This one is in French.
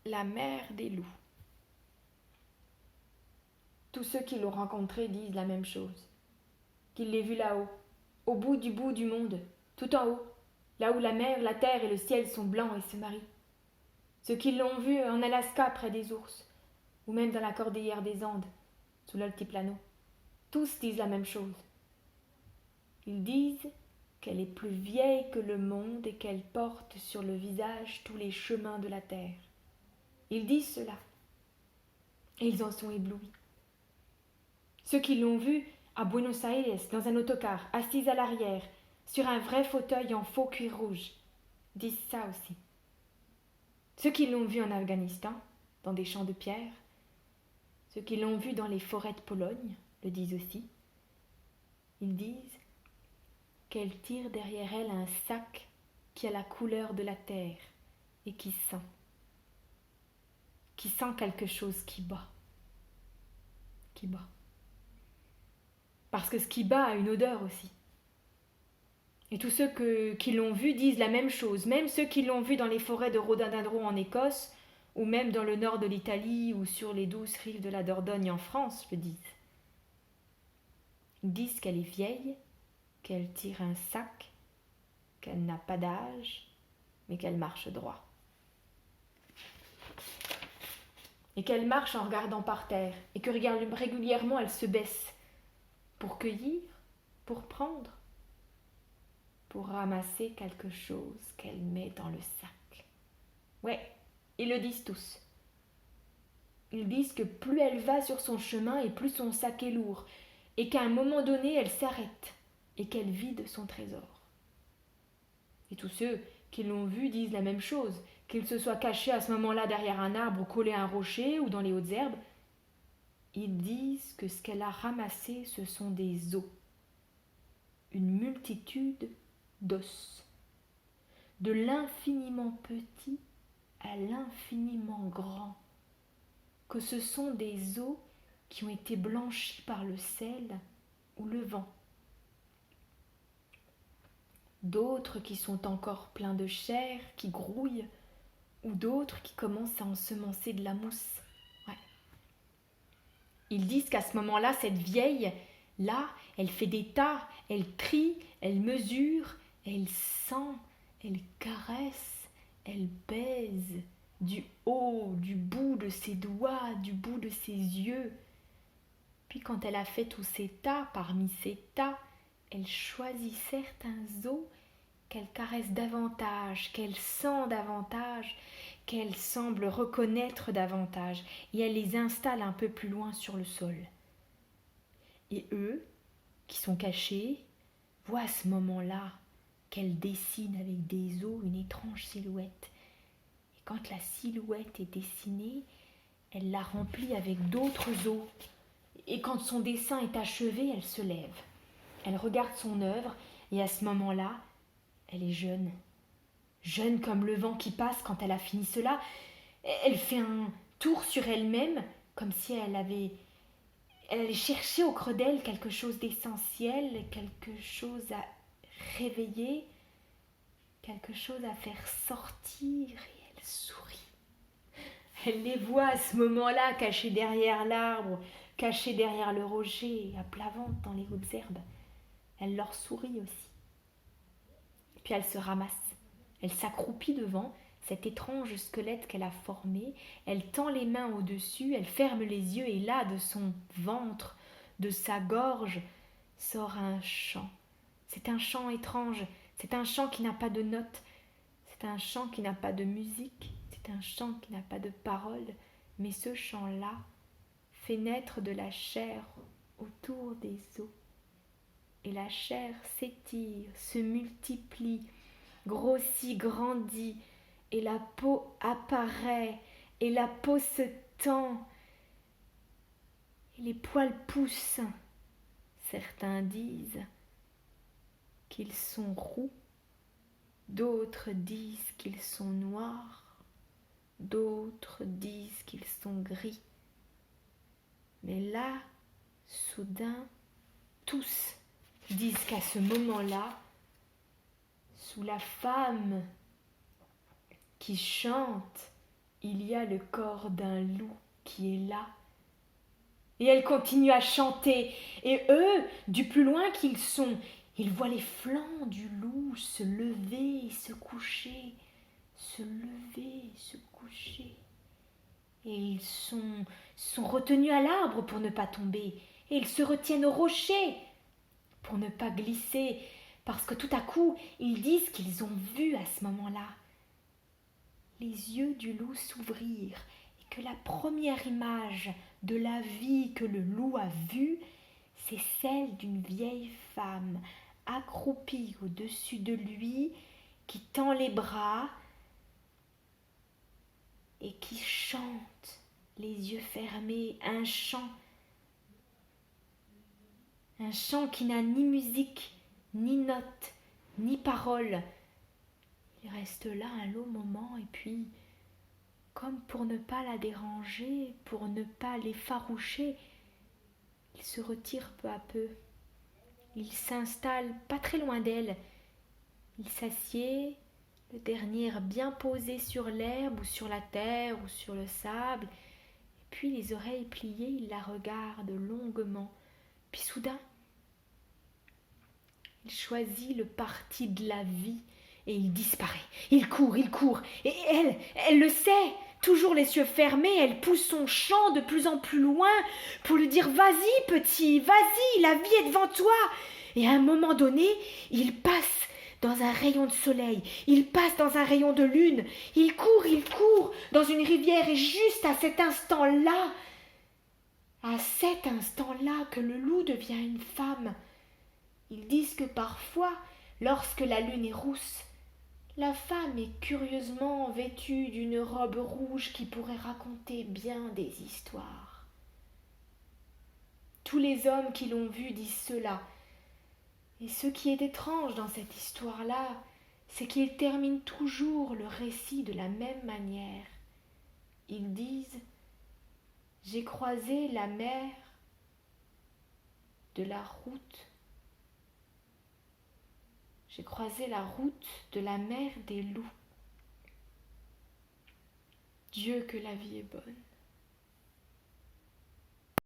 la mère des loups. Tous ceux qui l'ont rencontrée disent la même chose, qu'il l'ait vue là-haut, au bout du monde, tout en haut, là où la mer, la terre et le ciel sont blancs et se marient. Ceux qui l'ont vue en Alaska près des ours, ou même dans la cordillère des Andes, sous l'altiplano, tous disent la même chose. Ils disent qu'elle est plus vieille que le monde et qu'elle porte sur le visage tous les chemins de la terre. Ils disent cela, et ils en sont éblouis. Ceux qui l'ont vue à Buenos Aires, dans un autocar, assise à l'arrière, sur un vrai fauteuil en faux cuir rouge, disent ça aussi. Ceux qui l'ont vue en Afghanistan, dans des champs de pierre, ceux qui l'ont vue dans les forêts de Pologne, le disent aussi. Ils disent qu'elle tire derrière elle un sac qui a la couleur de la terre et qui sent quelque chose qui bat. Parce que ce qui bat a une odeur aussi. Et tous ceux qui l'ont vue disent la même chose, même ceux qui l'ont vue dans les forêts de rhododendron en Écosse, ou même dans le nord de l'Italie ou sur les douces rives de la Dordogne en France, le disent. Ils disent qu'elle est vieille, qu'elle tire un sac, qu'elle n'a pas d'âge, mais qu'elle marche droit. Et qu'elle marche en regardant par terre, et que régulièrement elle se baisse, pour cueillir, pour prendre, pour ramasser quelque chose qu'elle met dans le sac. Ouais, ils le disent tous. Ils disent que plus elle va sur son chemin et plus son sac est lourd, et qu'à un moment donné elle s'arrête et qu'elle vide son trésor. Et tous ceux qui l'ont vue disent la même chose, qu'ils se soient cachés à ce moment-là derrière un arbre ou collés à un rocher ou dans les hautes herbes. Ils disent que ce qu'elle a ramassé, ce sont des os, une multitude d'os, de l'infiniment petit à l'infiniment grand, que ce sont des os qui ont été blanchis par le sel ou le vent. D'autres qui sont encore pleins de chair, qui grouillent, ou d'autres qui commencent à ensemencer de la mousse. Ouais. Ils disent qu'à ce moment-là, cette vieille, là, elle fait des tas, elle trie, elle mesure, elle sent, elle caresse, elle baise, du haut, du bout de ses doigts, du bout de ses yeux. Puis quand elle a fait tous ces tas, parmi ces tas, elle choisit certains os qu'elle caresse davantage, qu'elle sent davantage, qu'elle semble reconnaître davantage, et elle les installe un peu plus loin sur le sol. Et eux, qui sont cachés, voient à ce moment-là qu'elle dessine avec des os une étrange silhouette. Et quand la silhouette est dessinée, elle la remplit avec d'autres os. Et quand son dessin est achevé, elle se lève. Elle regarde son œuvre, et à ce moment-là, elle est jeune. Jeune comme le vent qui passe quand elle a fini cela. Elle fait un tour sur elle-même, comme si elle allait chercher au creux d'elle quelque chose d'essentiel, quelque chose à réveiller, quelque chose à faire sortir, et elle sourit. Elle les voit à ce moment-là, cachés derrière l'arbre, cachés derrière le rocher, à plat ventre dans les hautes herbes. Elle leur sourit aussi. Puis elle se ramasse. Elle s'accroupit devant cet étrange squelette qu'elle a formé. Elle tend les mains au-dessus, elle ferme les yeux et là, de son ventre, de sa gorge, sort un chant. C'est un chant étrange, c'est un chant qui n'a pas de notes, c'est un chant qui n'a pas de musique, c'est un chant qui n'a pas de paroles, mais ce chant-là fait naître de la chair autour des os. Et la chair s'étire, se multiplie, grossit, grandit, et la peau apparaît, et la peau se tend, et les poils poussent. Certains disent qu'ils sont roux, d'autres disent qu'ils sont noirs, d'autres disent qu'ils sont gris. Mais là, soudain, tous disent qu'à ce moment-là, sous la femme qui chante il y a le corps d'un loup qui est là. Et elle continue à chanter, et eux, du plus loin qu'ils sont, ils voient les flancs du loup se lever et se coucher, se lever et se coucher. Et ils sont retenus à l'arbre pour ne pas tomber, et ils se retiennent au rocher pour ne pas glisser, parce que tout à coup, ils disent qu'ils ont vu à ce moment-là les yeux du loup s'ouvrir, et que la première image de la vie que le loup a vue, c'est celle d'une vieille femme accroupie au-dessus de lui, qui tend les bras et qui chante, les yeux fermés, un chant qui n'a ni musique, ni notes, ni paroles. Il reste là un long moment, et puis, comme pour ne pas la déranger, pour ne pas l'effaroucher, il se retire peu à peu. Il s'installe pas très loin d'elle. Il s'assied, le dernier bien posé sur l'herbe ou sur la terre ou sur le sable, et puis les oreilles pliées, il la regarde longuement. Puis soudain, il choisit le parti de la vie et il disparaît. Il court, et elle le sait. Toujours les yeux fermés, elle pousse son chant de plus en plus loin pour lui dire « Vas-y, petit, vas-y, la vie est devant toi !» Et à un moment donné, il passe dans un rayon de soleil, il passe dans un rayon de lune, il court dans une rivière, et juste à cet instant-là que le loup devient une femme. Ils disent que parfois, lorsque la lune est rousse, la femme est curieusement vêtue d'une robe rouge qui pourrait raconter bien des histoires. Tous les hommes qui l'ont vue disent cela. Et ce qui est étrange dans cette histoire-là, c'est qu'ils terminent toujours le récit de la même manière. Ils disent « J'ai croisé la mer de la route. J'ai croisé la route de la mer des loups. Dieu que la vie est bonne. »